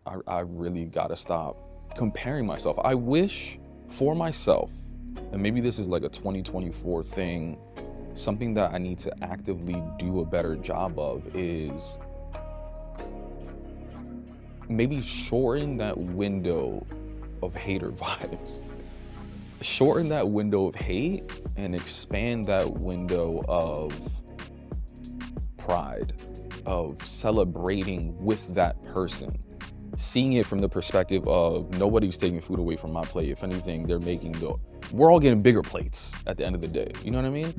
I really gotta stop comparing myself. I wish for myself, and maybe this is like a 2024 thing, something that I need to actively do a better job of is maybe shorten that window of hater vibes. Shorten that window of hate and expand that window of pride, of celebrating with that person. Seeing it from the perspective of nobody's taking food away from my plate. If anything, we're all getting bigger plates at the end of the day. You know what I mean?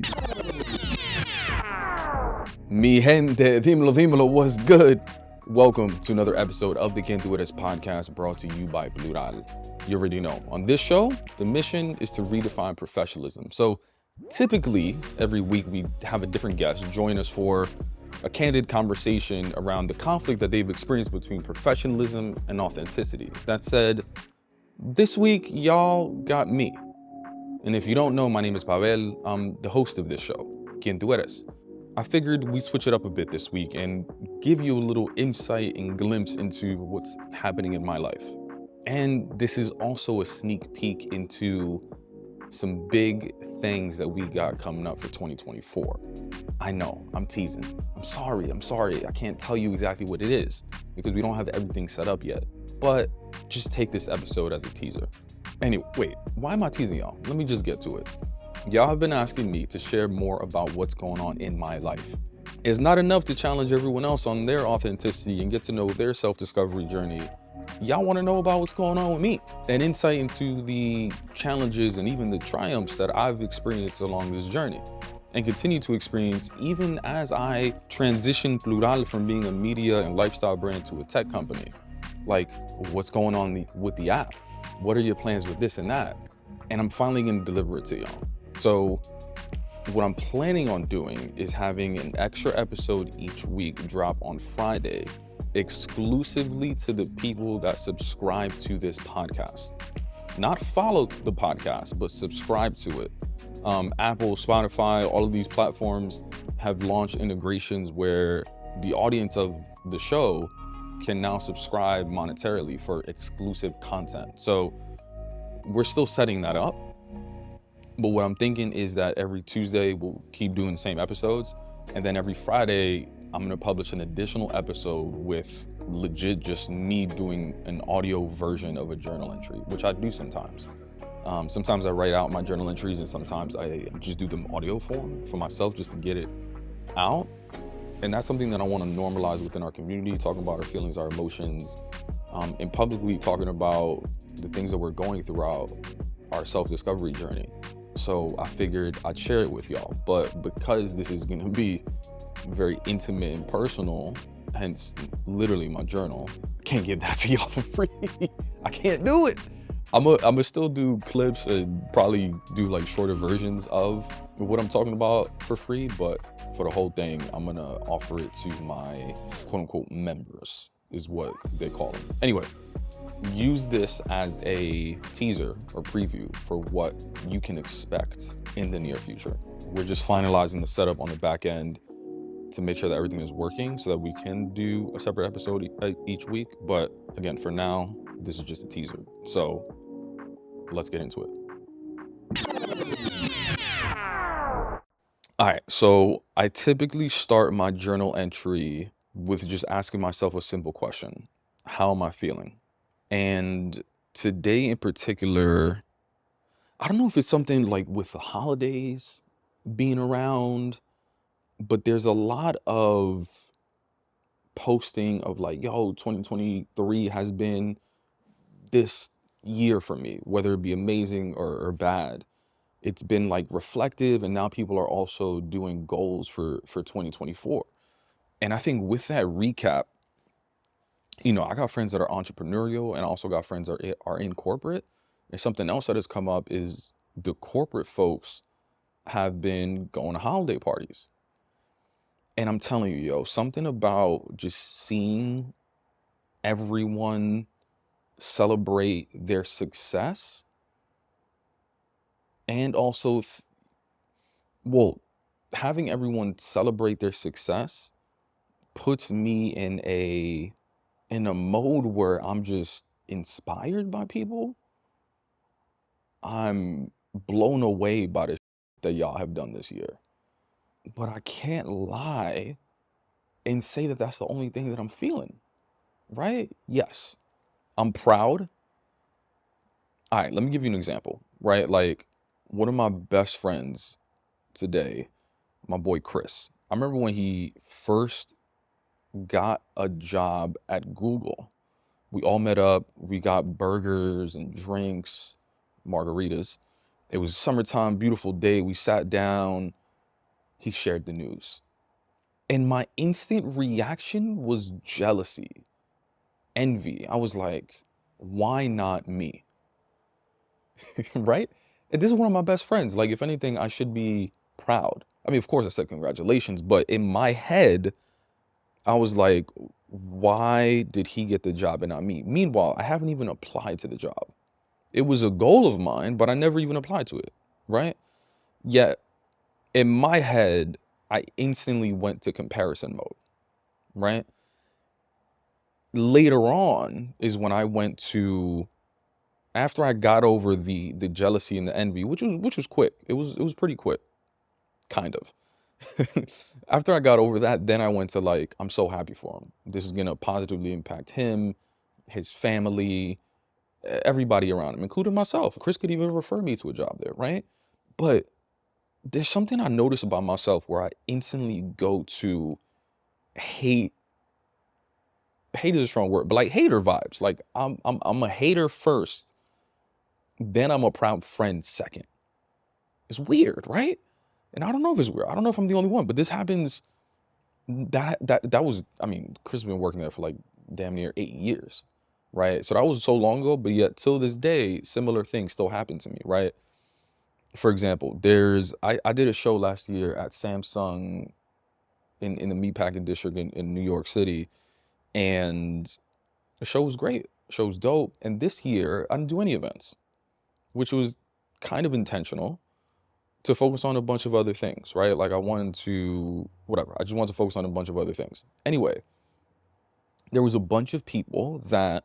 Mi gente, dímelo, dímelo, what's good? Welcome to another episode of the Quién, Eres podcast brought to you by Hooray. You already know. On this show, the mission is to redefine professionalism. So typically, every week we have a different guest join us for a candid conversation around the conflict that they've experienced between professionalism and authenticity. That said, this week, y'all got me. And if you don't know, my name is Pabel. I'm the host of this show, Quién, Eres. I figured we'd switch it up a bit this week and give you a little insight and glimpse into what's happening in my life. And this is also a sneak peek into some big things that we got coming up for 2024. I know, I'm teasing. I'm sorry. I can't tell you exactly what it is because we don't have everything set up yet. But just take this episode as a teaser. Anyway, wait, why am I teasing y'all? Let me just get to it. Y'all have been asking me to share more about what's going on in my life. It's not enough to challenge everyone else on their authenticity and get to know their self-discovery journey. Y'all want to know about what's going on with me, an insight into the challenges and even the triumphs that I've experienced along this journey and continue to experience even as I transition Plural from being a media and lifestyle brand to a tech company. Like, what's going on with the app? What are your plans with this and that? And I'm finally going to deliver it to y'all. So what I'm planning on doing is having an extra episode each week drop on Friday exclusively to the people that subscribe to this podcast. Not follow the podcast, but subscribe to it. Apple, Spotify, all of these platforms have launched integrations where the audience of the show can now subscribe monetarily for exclusive content. So we're still setting that up. But what I'm thinking is that every Tuesday we'll keep doing the same episodes. And then every Friday, I'm going to publish an additional episode with legit just me doing an audio version of a journal entry, which I do sometimes. Sometimes I write out my journal entries and sometimes I just do them audio form for myself just to get it out. And that's something that I want to normalize within our community, talking about our feelings, our emotions, and publicly talking about the things that we're going throughout our self-discovery journey. So I figured I'd share it with y'all. But because this is going to be very intimate and personal, hence literally my journal, I can't give that to y'all for free. I can't do it. I'm gonna still do clips and probably do like shorter versions of what I'm talking about for free. But for the whole thing, I'm going to offer it to my quote unquote members is what they call them. Anyway, use this as a teaser or preview for what you can expect in the near future. We're just finalizing the setup on the back end to make sure that everything is working so that we can do a separate episode each week. But again, for now, this is just a teaser. So let's get into it. All right, so I typically start my journal entry with just asking myself a simple question. How am I feeling? And today in particular, I don't know if it's something like with the holidays being around, but there's a lot of posting of like, yo, 2023 has been this year for me, whether it be amazing or bad. It's been like reflective, and now people are also doing goals for 2024. And I think with that recap, you know, I got friends that are entrepreneurial and I also got friends that are in corporate. And something else that has come up is the corporate folks have been going to holiday parties. And I'm telling you, yo, something about just seeing everyone celebrate their success and also, having everyone celebrate their success puts me in a in a mode where I'm just inspired by people. I'm blown away by the that y'all have done this year. But I can't lie and say that that's the only thing that I'm feeling, right? Yes, I'm proud. All right, let me give you an example, right? Like one of my best friends today, my boy Chris. I remember when he first got a job at Google. We all met up, we got burgers and drinks, margaritas. It was summertime, beautiful day. We sat down, he shared the news. And my instant reaction was jealousy, envy. I was like, why not me? Right? And this is one of my best friends. Like, if anything, I should be proud. I mean, of course, I said congratulations, but in my head, I was like, why did he get the job and not me? Meanwhile, I haven't even applied to the job. It was a goal of mine, but I never even applied to it, right? Yet, in my head, I instantly went to comparison mode, right? Later on is when I went to, after I got over the jealousy and the envy, which was quick. It was pretty quick, kind of. After I got over that, then I went to like, I'm so happy for him. This is gonna positively impact him, his family, everybody around him, including myself. Chris could even refer me to a job there, right? But there's something I notice about myself where I instantly go to hate. Hate is a strong word, but like hater vibes. Like I'm a hater first, then I'm a proud friend second. It's weird, right? And I don't know if it's weird. I don't know if I'm the only one, but this happens. That was, I mean, Chris has been working there for like damn near 8 years, right? So that was so long ago, but yet till this day, similar things still happen to me, right? For example, I did a show last year at Samsung in the meatpacking district in New York City, and the show was great. The show was dope. And this year, I didn't do any events, which was kind of intentional to focus on a bunch of other things, right? Like I wanted to, whatever. I just wanted to focus on a bunch of other things. Anyway, there was a bunch of people that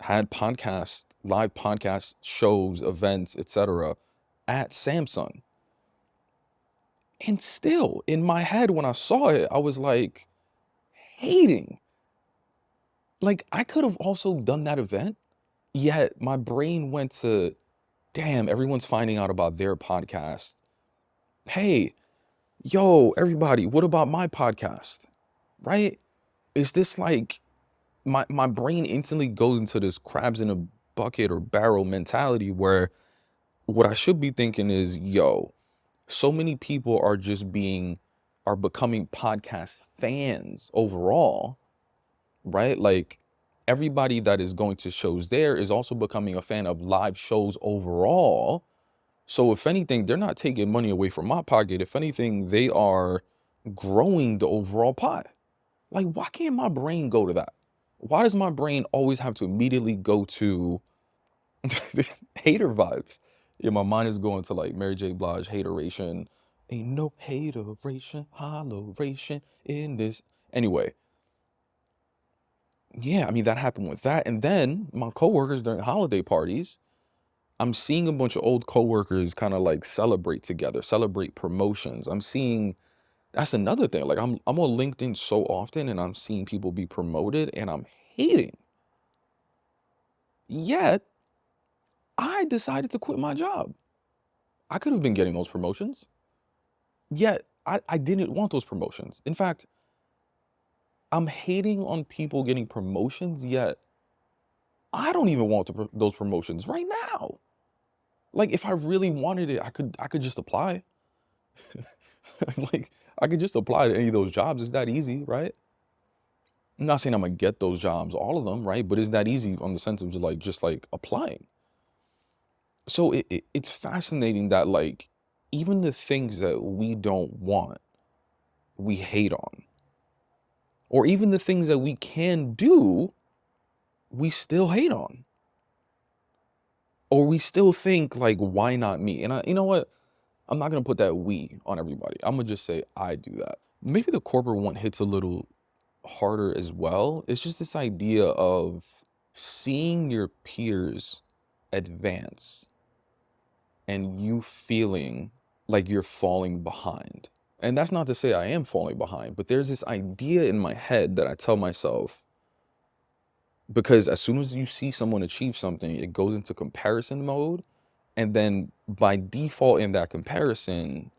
had podcasts, live podcast shows, events, etc. at Samsung. And still, in my head, when I saw it, I was like hating. Like I could have also done that event, yet my brain went to, damn, everyone's finding out about their podcast. Hey, yo, everybody, what about my podcast? Right? Is this like my brain instantly goes into this crabs in a bucket or barrel mentality where what I should be thinking is, yo, so many people are becoming podcast fans overall, right? Like everybody that is going to shows there is also becoming a fan of live shows overall. So if anything, they're not taking money away from my pocket. If anything, they are growing the overall pie. Like, why can't my brain go to that? Why does my brain always have to immediately go to hater vibes? Yeah, my mind is going to like Mary J. Blige, hateration. Ain't no hateration, holleration in this. Anyway, yeah, I mean, that happened with that. And then my coworkers during holiday parties, I'm seeing a bunch of old coworkers kind of like celebrate together, celebrate promotions. I'm seeing that's another thing. Like I'm on LinkedIn so often and I'm seeing people be promoted and I'm hating. Yet I decided to quit my job. I could have been getting those promotions. Yet I didn't want those promotions. In fact, I'm hating on people getting promotions, yet I don't even want those promotions right now. Like if I really wanted it, I could just apply. Like I could just apply to any of those jobs. It's that easy, right? I'm not saying I'm gonna get those jobs, all of them, right? But it's that easy on the sense of just like applying. So it's fascinating that like even the things that we don't want, we hate on. Or even the things that we can do, we still hate on. Or we still think like, why not me? And you know what? I'm not gonna put that we on everybody. I'm gonna just say I do that. Maybe the corporate one hits a little harder as well. It's just this idea of seeing your peers advance and you feeling like you're falling behind. And that's not to say I am falling behind, but there's this idea in my head that I tell myself, because as soon as you see someone achieve something, it goes into comparison mode. And then by default in that comparison,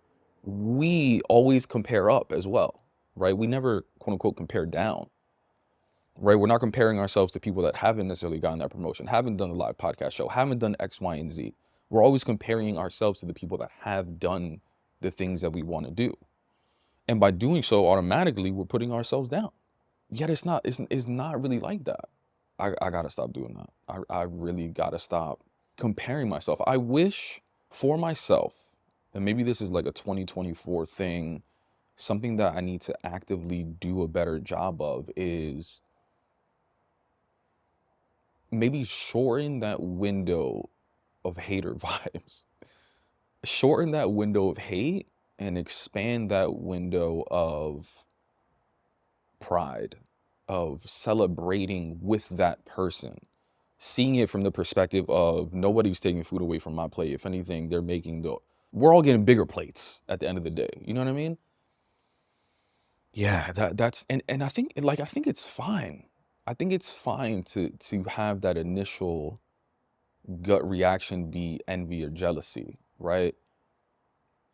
we always compare up as well, right? We never, quote unquote, compare down, right? We're not comparing ourselves to people that haven't necessarily gotten that promotion, haven't done a live podcast show, haven't done X, Y, and Z. We're always comparing ourselves to the people that have done the things that we want to do. And by doing so, automatically, we're putting ourselves down. Yet it's not really like that. I gotta stop doing that. I really gotta stop comparing myself. I wish for myself, and maybe this is like a 2024 thing, something that I need to actively do a better job of is maybe shorten that window of hater vibes. Shorten that window of hate and expand that window of pride, of celebrating with that person, seeing it from the perspective of nobody's taking food away from my plate. If anything, we're all getting bigger plates at the end of the day. You know what I mean? Yeah, and I think it's fine. I think it's fine to have that initial gut reaction be envy or jealousy, right?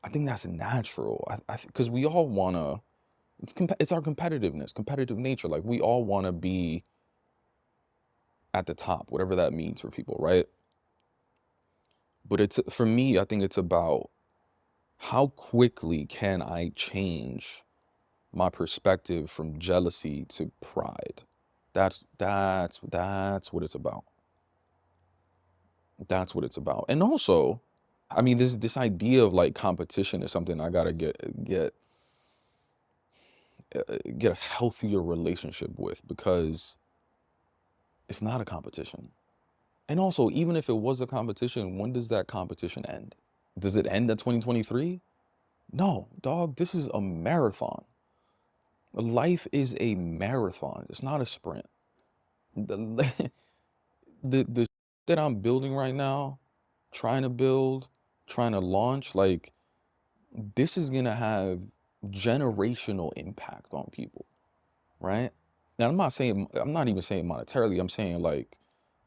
I think that's natural. Because we all wanna. It's our competitive nature. Like we all want to be at the top, whatever that means for people, right? But for me, I think it's about how quickly can I change my perspective from jealousy to pride. That's what it's about. That's what it's about. And also, I mean, this idea of like competition is something I gotta get a healthier relationship with, because it's not a competition. And also, even if it was a competition, when does that competition end? Does it end at 2023? No, dog, this is a marathon. Life is a marathon. It's not a sprint. The the that I'm building right now, trying to build, trying to launch, like this is gonna have generational impact on people, right? Now I'm not even saying monetarily, I'm saying like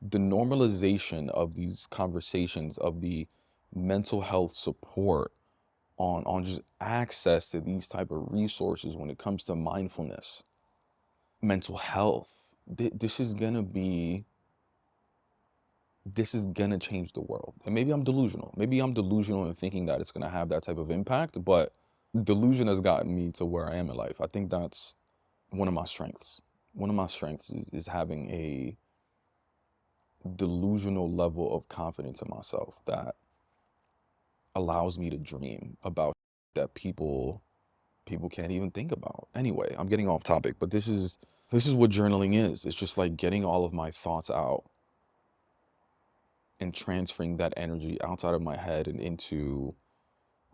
the normalization of these conversations, of the mental health support, on just access to these type of resources when it comes to mindfulness, mental health. This is gonna change the world. And maybe I'm delusional. Maybe I'm delusional in thinking that it's gonna have that type of impact, but delusion has gotten me to where I am in life. I think that's one of my strengths. One of my strengths is having a delusional level of confidence in myself that allows me to dream about that people can't even think about. Anyway, I'm getting off topic, but this is what journaling is. It's just like getting all of my thoughts out and transferring that energy outside of my head and into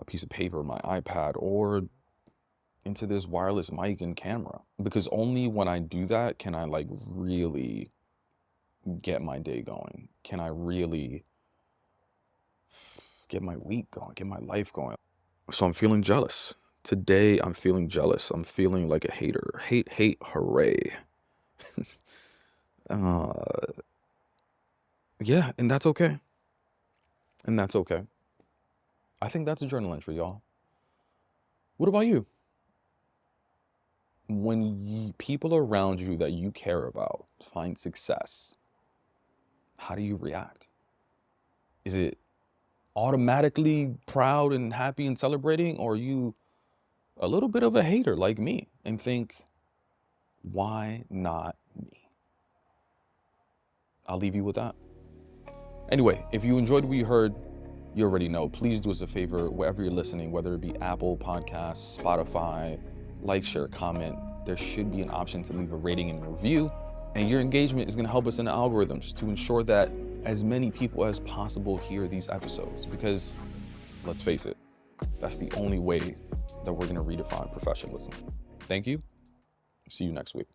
a piece of paper, my iPad, or into this wireless mic and camera. Because only when I do that can I like really get my day going. Can I really get my week going, get my life going? So I'm feeling jealous. Today, I'm feeling jealous. I'm feeling like a hater. Hate, hooray. uh, yeah, and that's okay. And that's okay. I think that's a journal entry, y'all. What about you? When people around you that you care about find success, how do you react? Is it automatically proud and happy and celebrating, or are you a little bit of a hater like me and think, why not me? I'll leave you with that. Anyway, if you enjoyed what you heard, you already know, please do us a favor wherever you're listening, whether it be Apple Podcasts, Spotify, like, share, comment. There should be an option to leave a rating and review, and your engagement is going to help us in the algorithms to ensure that as many people as possible hear these episodes, because let's face it, that's the only way that we're going to redefine professionalism. Thank you. See you next week.